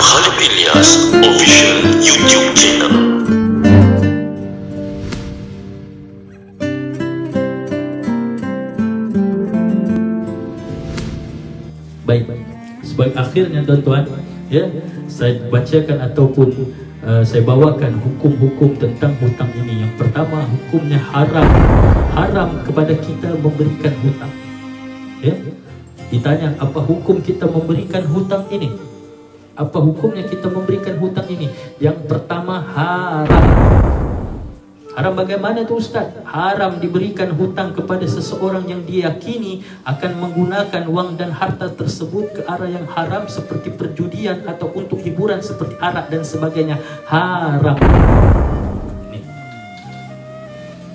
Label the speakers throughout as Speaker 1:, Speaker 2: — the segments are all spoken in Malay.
Speaker 1: Khalid Ilyas Official YouTube Channel.
Speaker 2: Baik, sebagai akhirnya tuan-tuan, ya, saya bacakan ataupun saya bawakan hukum-hukum tentang hutang ini. Yang pertama, hukumnya haram. Haram kepada kita memberikan hutang. Ya. Ditanya, apa hukum kita memberikan hutang ini? Apa hukumnya kita memberikan hutang ini? Yang pertama, haram. Haram bagaimana itu Ustaz? Haram diberikan hutang kepada seseorang yang diyakini akan menggunakan wang dan harta tersebut ke arah yang haram, seperti perjudian atau untuk hiburan seperti arak dan sebagainya. Haram. Ini.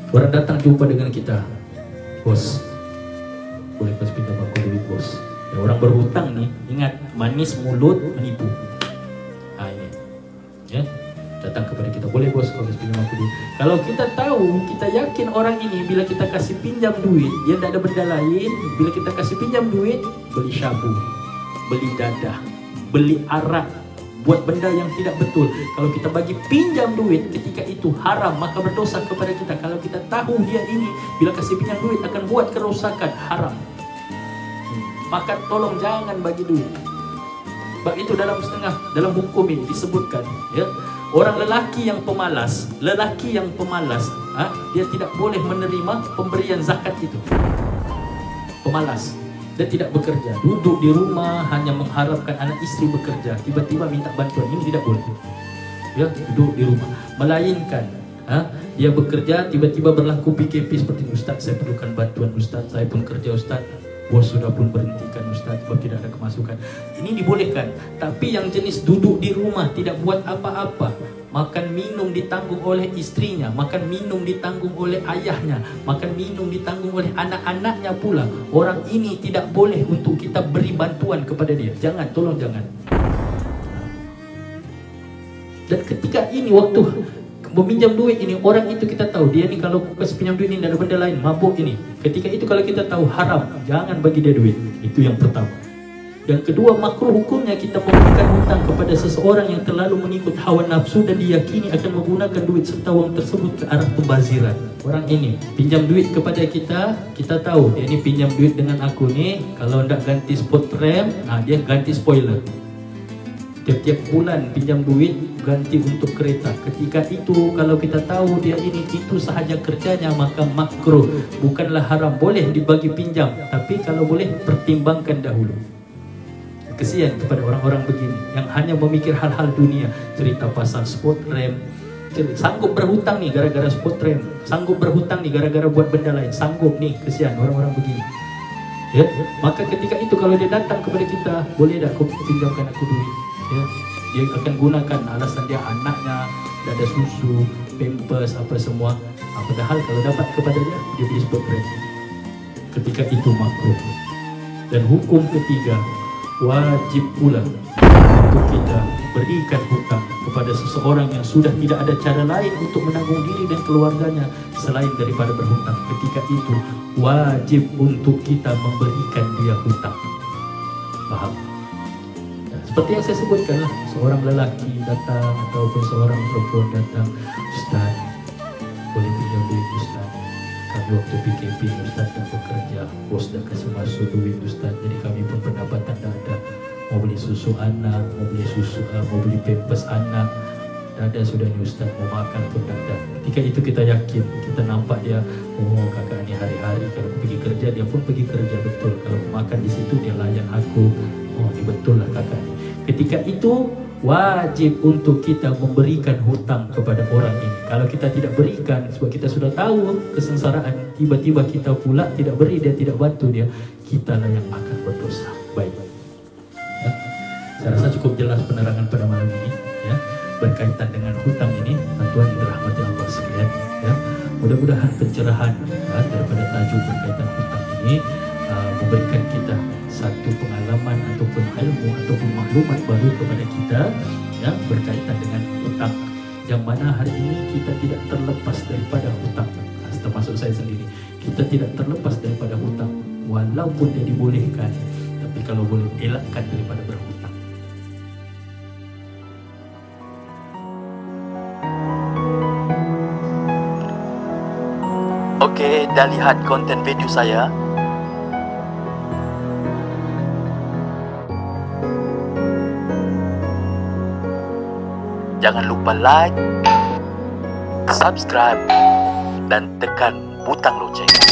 Speaker 2: Orang datang jumpa dengan kita, bos, boleh pas pinjam aku duit bos. Ya, orang berhutang nih, ingat, manis mulut menipu. Nah ini, ya, datang kepada kita, boleh bos kalau pinjam aku duit. Kalau kita tahu, kita yakin orang ini bila kita kasih pinjam duit, dia tidak ada benda lain. Bila kita kasih pinjam duit, beli syabu, beli dadah, beli arak, buat benda yang tidak betul. Kalau kita bagi pinjam duit ketika itu haram, maka berdosa kepada kita. Kalau kita tahu dia ini bila kasih pinjam duit akan buat kerosakan, haram. Maka tolong jangan bagi duit. Sebab itu dalam hukum ini disebutkan, ya, orang lelaki yang pemalas, dia tidak boleh menerima pemberian zakat itu. Pemalas, dia tidak bekerja, duduk di rumah hanya mengharapkan anak istri bekerja, tiba-tiba minta bantuan, ini tidak boleh. Ya, duduk di rumah. Melainkan, dia bekerja, tiba-tiba berlaku PKP seperti Ustaz, saya perlukan bantuan Ustaz, saya pun kerja Ustaz, bos sudah pun berhentikan Ustaz sebab tidak ada kemasukan. Ini dibolehkan. Tapi yang jenis duduk di rumah tidak buat apa-apa, makan minum ditanggung oleh istrinya, makan minum ditanggung oleh ayahnya, makan minum ditanggung oleh anak-anaknya pula, orang ini tidak boleh untuk kita beri bantuan kepada dia. Jangan, tolong jangan. Dan ketika ini waktu meminjam duit ini, orang itu kita tahu dia ni kalau kasih pinjam duit ini tidak ada benda lain, mabuk ini. Ketika itu kalau kita tahu haram, jangan bagi dia duit. Itu yang pertama. Yang kedua, makruh hukumnya kita memberikan hutang kepada seseorang yang terlalu mengikut hawa nafsu dan diyakini akan menggunakan duit serta wang tersebut ke arah pembaziran. Orang ini pinjam duit kepada kita, kita tahu dia ni pinjam duit dengan aku ni, kalau hendak ganti spot rem, dia ganti spoiler. Tiap-tiap bulan pinjam duit ganti untuk kereta. Ketika itu kalau kita tahu dia ini itu sahaja kerjanya, maka makruh, bukanlah haram, boleh dibagi pinjam. Tapi kalau boleh pertimbangkan dahulu. Kesian kepada orang-orang begini yang hanya memikir hal-hal dunia, cerita pasal spot rem, sanggup berhutang nih gara-gara spot rem, sanggup berhutang nih gara-gara buat benda lain, sanggup nih. Kesian orang-orang begini. Ya, maka ketika itu kalau dia datang kepada kita, boleh tak kau pinjamkan aku duit? Ya, dia akan gunakan alasan dia anaknya dah ada susu, pampers, apa semua. Padahal kalau dapat kepada dia beli spot rem. Ketika itu makruh. Dan hukum ketiga, wajib pula untuk kita berikan hutang kepada seseorang yang sudah tidak ada cara lain untuk menanggung diri dan keluarganya selain daripada berhutang. Ketika itu wajib untuk kita memberikan dia hutang. Paham? Seperti yang saya sebutkan lah, seorang lelaki datang ataupun seorang perempuan datang, Ustaz, boleh pinjam duit Ustaz? Kami waktu PKP Ustaz dah bekerja, bos dah kasih masuk duit Ustaz, jadi kami pun pendapatan dah ada. Mau beli susu anak, mau beli pampers anak, dah ada sudah ni Ustaz, mau makan pun dah ada. Ketika itu kita yakin, kita nampak dia, oh kakak ni hari-hari kalau aku pergi kerja, dia pun pergi kerja betul. Kalau aku makan di situ, dia layan aku. Oh, ini betul lah kakak ni. Ketika itu wajib untuk kita memberikan hutang kepada orang ini. Kalau kita tidak berikan, sebab kita sudah tahu kesengsaraan, tiba-tiba kita pula tidak beri dia, tidak bantu dia, kita lah yang akan berdosa. Baik. Ya. Saya rasa cukup jelas penerangan pada malam ini, ya, berkaitan dengan hutang ini. Tuan yang dirahmati Allah sekalian, ya. Mudah-mudahan pencerahan daripada tajuk berkaitan hutang ini memberikan kita satu pengalaman ataupun ilmu ataupun maklumat baru kepada kita yang berkaitan dengan hutang, yang mana hari ini kita tidak terlepas daripada hutang. Termasuk saya sendiri, kita tidak terlepas daripada hutang walaupun dia dibolehkan, tapi kalau boleh elakkan daripada berhutang.
Speaker 3: Oke, dah lihat konten video saya? Jangan lupa like, subscribe, dan tekan butang lonceng.